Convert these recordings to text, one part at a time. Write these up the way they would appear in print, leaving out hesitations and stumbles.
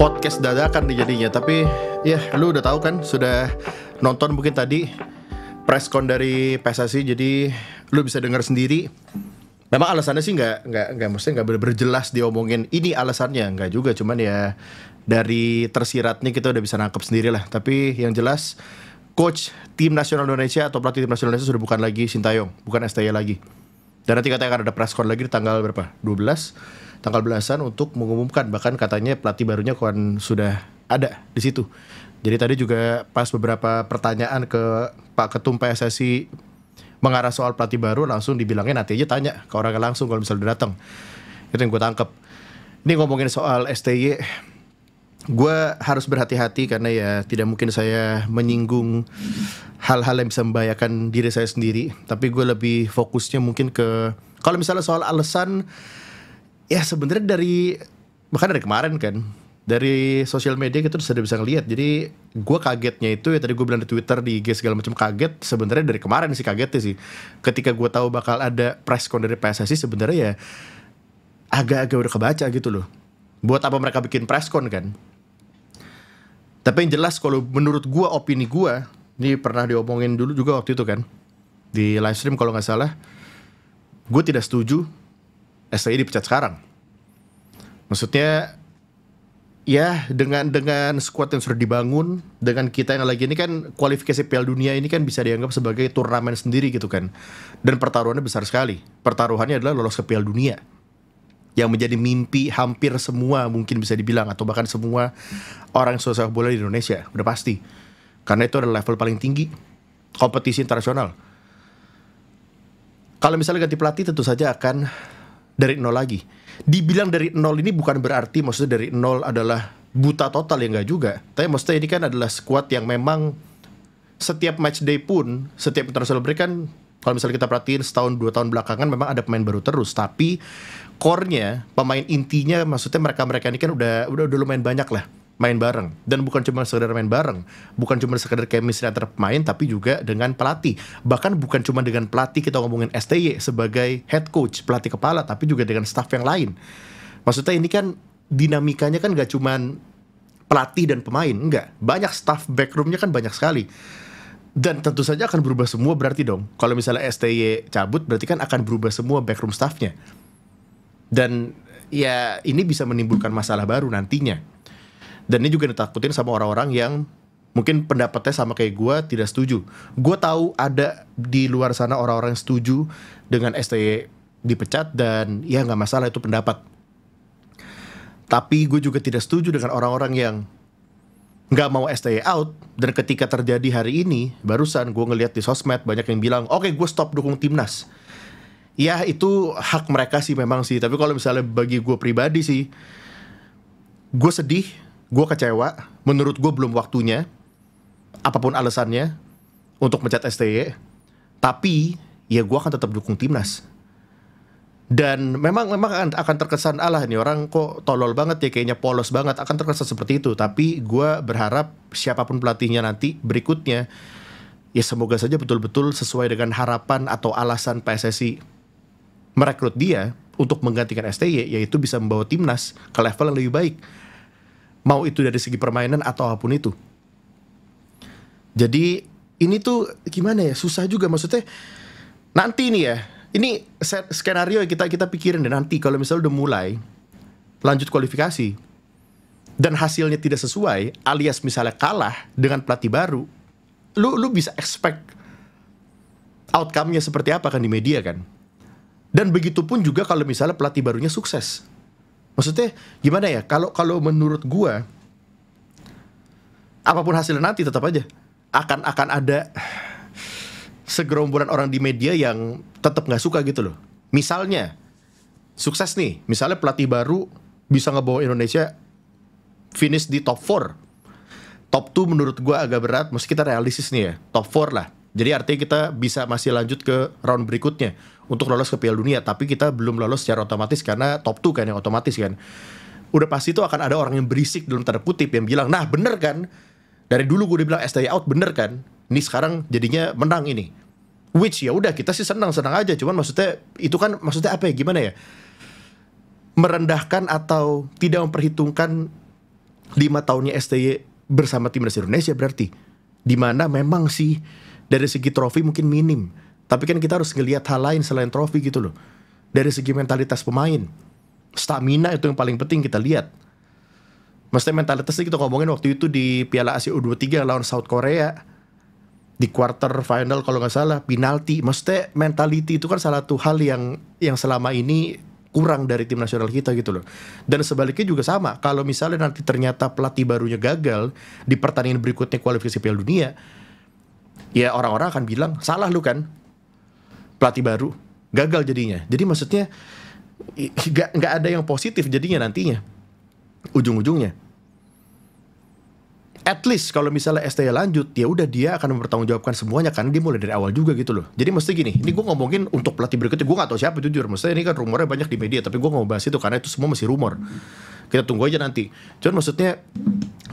podcast dadakan nih jadinya. Tapi ya lu udah tahu kan, sudah nonton mungkin tadi press con dari PSSI, jadi lu bisa dengar sendiri. Memang alasannya sih nggak maksudnya nggak bener-bener jelas diomongin ini alasannya, nggak juga, cuman ya dari tersiratnya kita udah bisa nangkep sendiri lah. Tapi yang jelas coach tim nasional Indonesia atau pelatih tim nasional Indonesia sudah bukan lagi Sintayong, bukan STY lagi. Dan nanti katanya akan ada press con lagi di tanggal berapa? 12, tanggal belasan untuk mengumumkan. Bahkan katanya pelatih barunya kan sudah ada di situ. Jadi tadi juga pas beberapa pertanyaan ke Pak Ketum PSSI mengarah soal pelatih baru, langsung dibilangnya nanti aja tanya ke orangnya langsung kalau misalnya udah datang. Itu yang gue tangkep. Ini ngomongin soal STY, gue harus berhati-hati karena ya tidak mungkin saya menyinggung hal-hal yang bisa membahayakan diri saya sendiri. Tapi gue lebih fokusnya mungkin ke, kalau misalnya soal alasan, ya sebenarnya bahkan dari kemarin kan, dari sosial media kita sudah bisa ngelihat. Jadi gue kagetnya itu ya tadi gue bilang di Twitter, di IG segala macam, kaget sebenarnya dari kemarin sih kagetnya sih. Ketika gue tahu bakal ada press con dari PSSI, sebenarnya ya agak-agak udah kebaca gitu loh. Buat apa mereka bikin press con kan? Tapi yang jelas kalau menurut gue, opini gue, ini pernah diomongin dulu juga waktu itu kan, di live stream kalau nggak salah, gue tidak setuju STY dipecat sekarang. Maksudnya ya dengan skuad yang sudah dibangun, dengan kita yang lagi ini kan, kualifikasi Piala Dunia ini kan bisa dianggap sebagai turnamen sendiri gitu kan. Dan pertaruhannya besar sekali. Pertaruhannya adalah lolos ke Piala Dunia, yang menjadi mimpi hampir semua mungkin bisa dibilang, atau bahkan semua orang yang suka sepak bola di Indonesia, udah pasti. Karena itu adalah level paling tinggi kompetisi internasional. Kalau misalnya ganti pelatih, tentu saja akan dari nol lagi. Dibilang dari nol ini bukan berarti maksudnya dari nol adalah buta total, ya nggak juga. Tapi maksudnya ini kan adalah skuad yang memang setiap match day pun, setiap international break kan, kalau misalnya kita perhatiin setahun 2 tahun belakangan memang ada pemain baru terus. Tapi core-nya, pemain intinya, maksudnya mereka ini kan udah lumayan banyak lah main bareng. Dan bukan cuma sekedar main bareng, bukan cuma sekedar chemistry antar pemain, tapi juga dengan pelatih. Bahkan bukan cuma dengan pelatih, kita ngomongin STY sebagai head coach, pelatih kepala, tapi juga dengan staff yang lain. Maksudnya ini kan dinamikanya kan gak cuma pelatih dan pemain, enggak. Banyak staff backroomnya kan banyak sekali. Dan tentu saja akan berubah semua berarti dong. Kalau misalnya STY cabut, berarti kan akan berubah semua backroom staffnya. Dan ya ini bisa menimbulkan masalah baru nantinya. Dan ini juga ditakutin sama orang-orang yang mungkin pendapatnya sama kayak gue, tidak setuju. Gue tahu ada di luar sana orang-orang yang setuju dengan STY dipecat, dan ya gak masalah, itu pendapat. Tapi gue juga tidak setuju dengan orang-orang yang gak mau STY out. Dan ketika terjadi hari ini, barusan gue ngeliat di sosmed banyak yang bilang, oke, gue stop dukung timnas. Ya itu hak mereka sih memang sih. Tapi kalau misalnya bagi gue pribadi sih, gue sedih, gue kecewa. Menurut gue belum waktunya, apapun alasannya, untuk mencat STY. Tapi ya gue akan tetap dukung timnas. Dan memang akan terkesan, alah ini orang kok tolol banget ya, kayaknya polos banget, akan terkesan seperti itu. Tapi gue berharap siapapun pelatihnya nanti berikutnya, ya semoga saja betul-betul sesuai dengan harapan atau alasan PSSI merekrut dia untuk menggantikan STY, yaitu bisa membawa timnas ke level yang lebih baik. Mau itu dari segi permainan atau apapun itu. Jadi ini tuh gimana ya, susah juga. Maksudnya nanti nih ya, ini skenario yang kita pikirin deh, nanti kalau misalnya udah mulai lanjut kualifikasi dan hasilnya tidak sesuai, alias misalnya kalah dengan pelatih baru, lu bisa expect outcome-nya seperti apa kan di media kan. Dan begitu pun juga kalau misalnya pelatih barunya sukses. Maksudnya gimana ya, kalau menurut gua, apapun hasilnya nanti tetap aja akan ada segerombolan orang di media yang tetap nggak suka gitu loh. Misalnya sukses nih, misalnya pelatih baru bisa ngebawa Indonesia finish di top 4. Top 2 menurut gue agak berat, mesti kita realistis nih ya, top 4 lah. Jadi artinya kita bisa masih lanjut ke round berikutnya untuk lolos ke Piala Dunia, tapi kita belum lolos secara otomatis karena top 2 kan yang otomatis kan. Udah pasti itu akan ada orang yang berisik dalam tanda kutip yang bilang, nah bener kan, dari dulu gue udah bilang STY out, bener kan, ini sekarang jadinya menang ini. Which ya udah, kita sih senang aja, cuman maksudnya itu kan maksudnya apa ya, gimana ya, merendahkan atau tidak memperhitungkan 5 tahunnya STY bersama timnas Indonesia berarti, dimana memang sih dari segi trofi mungkin minim, tapi kan kita harus ngelihat hal lain selain trofi gitu loh. Dari segi mentalitas pemain, stamina itu yang paling penting kita lihat. Maksudnya mentalitasnya kita ngomongin waktu itu di Piala Asia U23 lawan South Korea, di quarter final kalau nggak salah, penalti. Maksudnya mentality itu kan salah satu hal yang selama ini kurang dari tim nasional kita gitu loh. Dan sebaliknya juga sama, kalau misalnya nanti ternyata pelatih barunya gagal di pertandingan berikutnya kualifikasi Piala Dunia, ya orang-orang akan bilang, salah lu kan, pelatih baru, gagal jadinya. Jadi maksudnya, nggak ada yang positif jadinya nantinya, ujung-ujungnya. At least kalau misalnya STY lanjut, ya udah dia akan mempertanggungjawabkan semuanya karena dia mulai dari awal juga gitu loh. Jadi mesti gini, ini gue ngomongin untuk pelatih berikutnya, gue gak tahu siapa jujur. Maksudnya ini kan rumornya banyak di media, tapi gue gak mau bahas itu karena itu semua masih rumor. Kita tunggu aja nanti. Cuman maksudnya,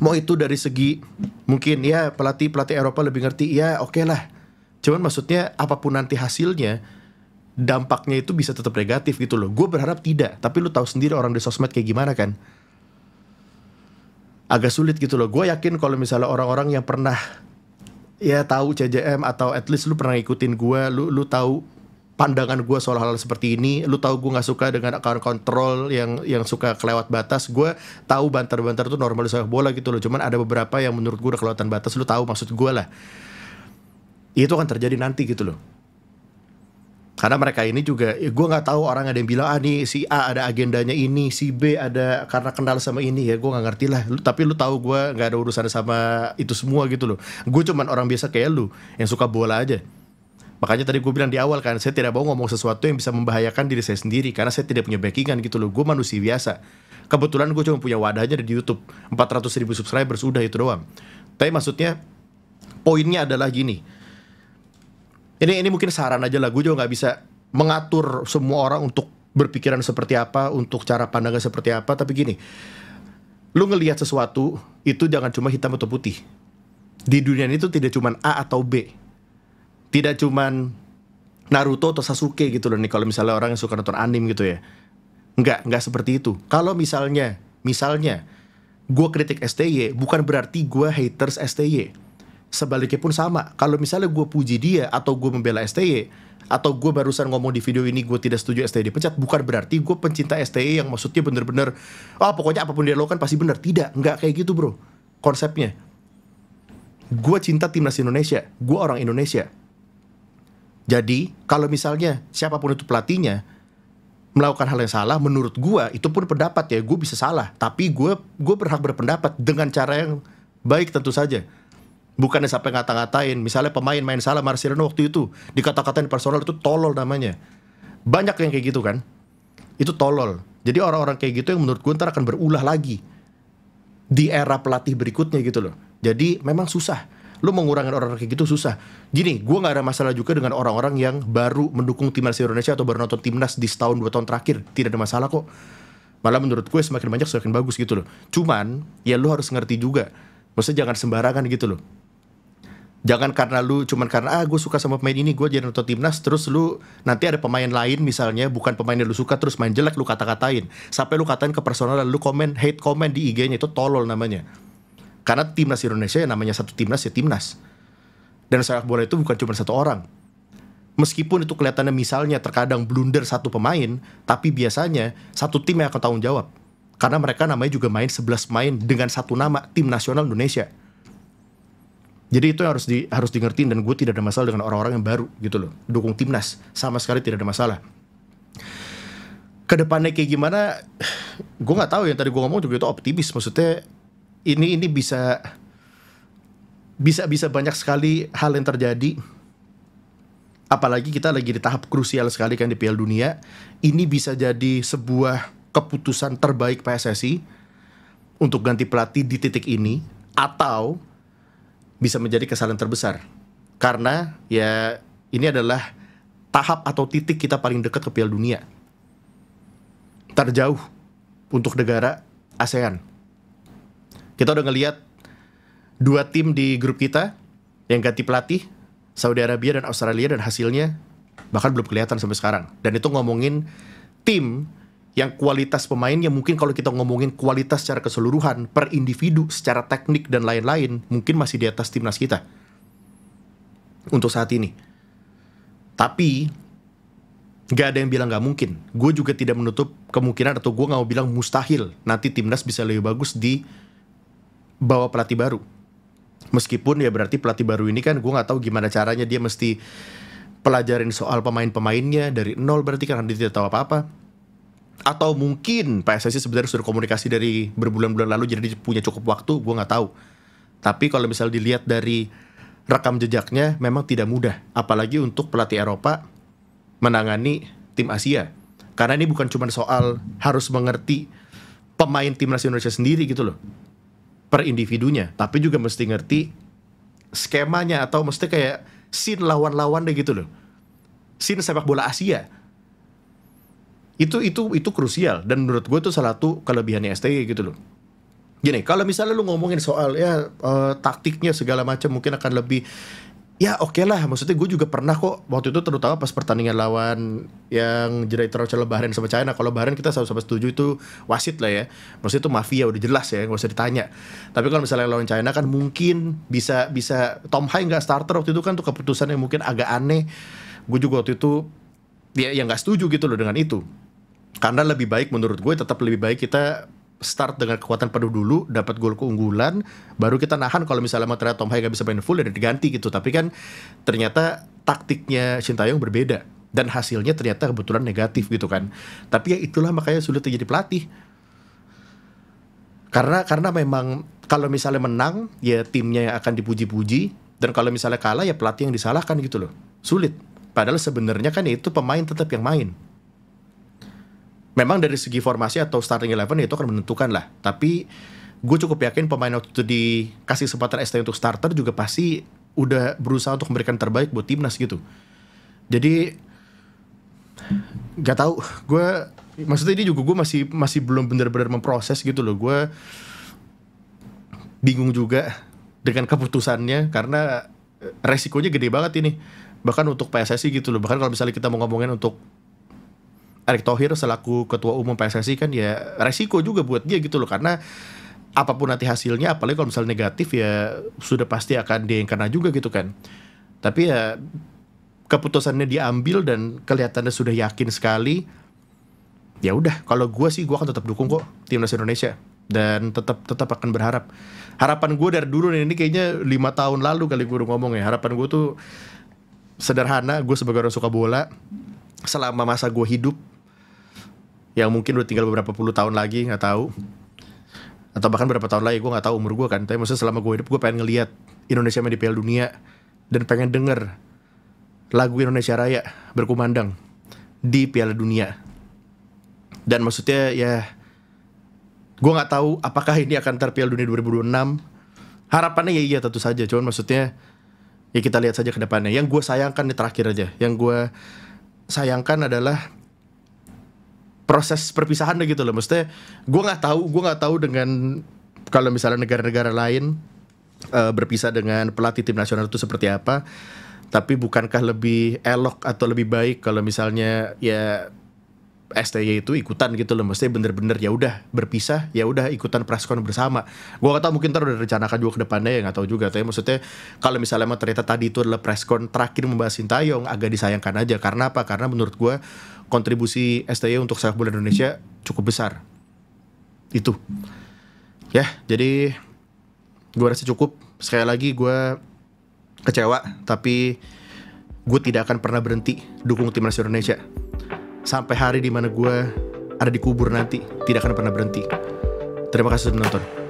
mau itu dari segi mungkin ya pelatih Eropa lebih ngerti, ya oke lah. Cuman maksudnya apapun nanti hasilnya, dampaknya itu bisa tetap negatif gitu loh. Gue berharap tidak, tapi lu tahu sendiri orang di sosmed kayak gimana kan. Agak sulit gitu loh. Gue yakin kalau misalnya orang-orang yang pernah ya tahu CJM atau at least lu pernah ngikutin gue, lu tahu pandangan gue soal hal seperti ini, lu tahu gue nggak suka dengan account kontrol yang suka kelewat batas. Gue tahu bantar-bantar itu normal sepak bola gitu loh. Cuman ada beberapa yang menurut gue udah kelewatan batas. Lu tahu maksud gue lah. Itu akan terjadi nanti gitu loh. Karena mereka ini juga, ya gue nggak tahu, orang ada yang bilang nih si A ada agendanya ini, si B ada karena kenal sama ini, ya gue nggak ngerti lah. Tapi lu tahu gue nggak ada urusan sama itu semua gitu loh. Gue cuman orang biasa kayak lu yang suka bola aja. Makanya tadi gue bilang di awal kan, saya tidak mau ngomong sesuatu yang bisa membahayakan diri saya sendiri karena saya tidak punya backingan gitu loh. Gue manusia biasa. Kebetulan gue cuma punya wadahnya di YouTube, 400.000 subscriber sudah itu doang. Tapi maksudnya poinnya adalah gini. Ini mungkin saran aja lah, gue juga gak bisa mengatur semua orang untuk berpikiran seperti apa, untuk cara pandangnya seperti apa. Tapi gini, lu ngelihat sesuatu, itu jangan cuma hitam atau putih. Di dunia ini tuh tidak cuma A atau B. Tidak cuma Naruto atau Sasuke gitu loh nih, kalau misalnya orang yang suka nonton anime gitu ya. Enggak seperti itu. Kalau misalnya, gue kritik STY, bukan berarti gue haters STY. Sebaliknya pun sama. Kalau misalnya gue puji dia atau gue membela STY, atau gue barusan ngomong di video ini gue tidak setuju STY dipecat, bukan berarti gue pencinta STY yang maksudnya bener-bener pokoknya apapun dia lakukan pasti bener. Tidak, nggak kayak gitu bro konsepnya. Gue cinta timnas Indonesia, gue orang Indonesia. Jadi kalau misalnya siapapun itu pelatihnya melakukan hal yang salah, menurut gue itu pun pendapat ya, gue bisa salah, tapi gue berhak berpendapat dengan cara yang baik tentu saja. Bukannya sampai ngata-ngatain. Misalnya pemain main salah, Marcelino waktu itu dikata-katain personal, itu tolol namanya. Banyak yang kayak gitu kan. Itu tolol. Jadi orang-orang kayak gitu yang menurut gue ntar akan berulah lagi di era pelatih berikutnya gitu loh. Jadi memang susah. Lu mau ngurangin orang-orang kayak gitu susah. Gini, gue gak ada masalah juga dengan orang-orang yang baru mendukung timnas Indonesia atau baru nonton timnas di setahun 2 tahun terakhir. Tidak ada masalah kok. Malah menurut gue semakin banyak semakin bagus gitu loh. Cuman ya lu harus ngerti juga, maksudnya jangan sembarangan gitu loh. Jangan karena lu cuman karena gue suka sama pemain ini, gue jadi nonton timnas, terus lu nanti ada pemain lain misalnya bukan pemain yang lu suka terus main jelek lu kata-katain, sampai lu katain ke personal, lu komen hate comment di IG-nya, itu tolol namanya. Karena timnas Indonesia namanya satu timnas ya timnas. Dan sepak bola itu bukan cuma satu orang. Meskipun itu kelihatannya misalnya terkadang blunder satu pemain, tapi biasanya satu tim yang akan tanggung jawab. Karena mereka namanya juga main 11 pemain dengan satu nama, tim nasional Indonesia. Jadi itu yang harus di ngertiin, dan gue tidak ada masalah dengan orang-orang yang baru gitu loh, dukung timnas, sama sekali tidak ada masalah. Kedepannya kayak gimana, gue nggak tahu. Yang tadi gue ngomong juga itu optimis, maksudnya ini bisa banyak sekali hal yang terjadi. Apalagi kita lagi di tahap krusial sekali kan di Piala Dunia. Ini bisa jadi sebuah keputusan terbaik PSSI untuk ganti pelatih di titik ini, atau bisa menjadi kesalahan terbesar. Karena ya ini adalah tahap atau titik kita paling dekat ke Piala Dunia. Terjauh untuk negara ASEAN. Kita udah ngelihat 2 tim di grup kita yang ganti pelatih, Saudi Arabia dan Australia, dan hasilnya bahkan belum kelihatan sampai sekarang. Dan itu ngomongin tim yang kualitas pemainnya mungkin kalau kita ngomongin kualitas secara keseluruhan per individu, secara teknik dan lain-lain, mungkin masih di atas timnas kita untuk saat ini. Tapi gak ada yang bilang gak mungkin. Gue juga tidak menutup kemungkinan, atau gue gak mau bilang mustahil nanti timnas bisa lebih bagus di bawah pelatih baru. Meskipun ya berarti pelatih baru ini kan gue gak tahu gimana caranya, dia mesti pelajarin soal pemain-pemainnya dari nol, berarti kan dia tidak tahu apa-apa. Atau mungkin PSSI sebenarnya sudah komunikasi dari berbulan-bulan lalu, jadi dia punya cukup waktu, gue gak tahu. Tapi kalau misal dilihat dari rekam jejaknya, memang tidak mudah, apalagi untuk pelatih Eropa menangani tim Asia. Karena ini bukan cuma soal harus mengerti pemain timnas Indonesia sendiri gitu loh, per individunya, tapi juga mesti ngerti skemanya, atau mesti kayak scene lawan-lawannya gitu loh, scene sepak bola Asia. Itu krusial, dan menurut gue itu salah satu kelebihannya STY gitu loh. Gini, kalau misalnya lu ngomongin soal taktiknya segala macam mungkin akan lebih, ya oke lah, maksudnya gue juga pernah kok waktu itu, terutama pas pertandingan lawan yang jeda internasional Bahrain sama China. Kalau Bahrain kita sama-sama setuju itu wasit lah ya, maksudnya itu mafia, udah jelas ya, gak usah ditanya. Tapi kalau misalnya lawan China kan mungkin bisa Tom Hai nggak starter waktu itu kan, tuh keputusan yang mungkin agak aneh. Gue juga waktu itu ya nggak setuju gitu loh dengan itu, karena lebih baik menurut gue, tetap lebih baik kita start dengan kekuatan penuh dulu, dapat gol keunggulan, baru kita nahan kalau misalnya ternyata Tom Hai gak bisa main full dan diganti gitu. Tapi kan ternyata taktiknya Sintayong berbeda, dan hasilnya ternyata kebetulan negatif gitu kan. Tapi ya itulah makanya sulit jadi pelatih. Karena memang kalau misalnya menang, ya timnya yang akan dipuji-puji, dan kalau misalnya kalah, ya pelatih yang disalahkan gitu loh. Sulit. Padahal sebenarnya kan itu pemain tetap yang main. Memang dari segi formasi atau starting 11 itu akan menentukan lah. Tapi gue cukup yakin pemain waktu itu dikasih kesempatan STY untuk starter juga pasti udah berusaha untuk memberikan terbaik buat timnas gitu. Jadi gak tahu, gue maksudnya ini juga gue masih belum benar-benar memproses gitu loh. Gue bingung juga dengan keputusannya, karena resikonya gede banget ini. Bahkan untuk PSSI gitu loh. Bahkan kalau misalnya kita mau ngomongin untuk Erick Thohir selaku ketua umum PSSI kan, ya resiko juga buat dia gitu loh, karena apapun nanti hasilnya, apalagi kalau misalnya negatif, ya sudah pasti akan dia yang kena juga gitu kan. Tapi ya keputusannya diambil dan kelihatannya sudah yakin sekali. Ya udah, kalau gue sih gue akan tetap dukung kok timnas Indonesia, dan tetap akan berharap. Harapan gue dari dulu nih, ini kayaknya 5 tahun lalu kali gue udah ngomong ya, harapan gue tuh sederhana. Gue sebagai orang suka bola, selama masa gue hidup, yang mungkin udah tinggal beberapa puluh tahun lagi, nggak tahu, atau bahkan berapa tahun lagi, gue nggak tahu umur gue kan. Tapi maksudnya selama gue hidup, gue pengen ngelihat Indonesia main di Piala Dunia, dan pengen denger lagu Indonesia Raya berkumandang di Piala Dunia. Dan maksudnya ya, gue nggak tahu apakah ini akan Piala Dunia 2026. Harapannya ya iya tentu saja, cuman maksudnya ya kita lihat saja ke depannya. Yang gue sayangkan nih terakhir aja, yang gue sayangkan adalah proses perpisahan gitu loh. Maksudnya gue nggak tahu dengan kalau misalnya negara-negara lain berpisah dengan pelatih tim nasional itu seperti apa. Tapi bukankah lebih elok atau lebih baik kalau misalnya ya STY itu ikutan gitu loh, maksudnya bener-bener ya udah berpisah, ya udah ikutan preskon bersama. Gua nggak tahu, mungkin ntar udah rencanakan juga ke depannya, ya nggak tahu juga. Tapi maksudnya kalau misalnya emang ternyata tadi itu adalah preskon terakhir membahas Sintayong, agak disayangkan aja. Karena apa? Karena menurut gua kontribusi STY untuk sepak bola Indonesia cukup besar. Itu ya, jadi gua rasa cukup. Sekali lagi gua kecewa, tapi gue tidak akan pernah berhenti dukung timnas Indonesia sampai hari dimana gue ada di kubur nanti. Tidak akan pernah berhenti. Terima kasih sudah menonton.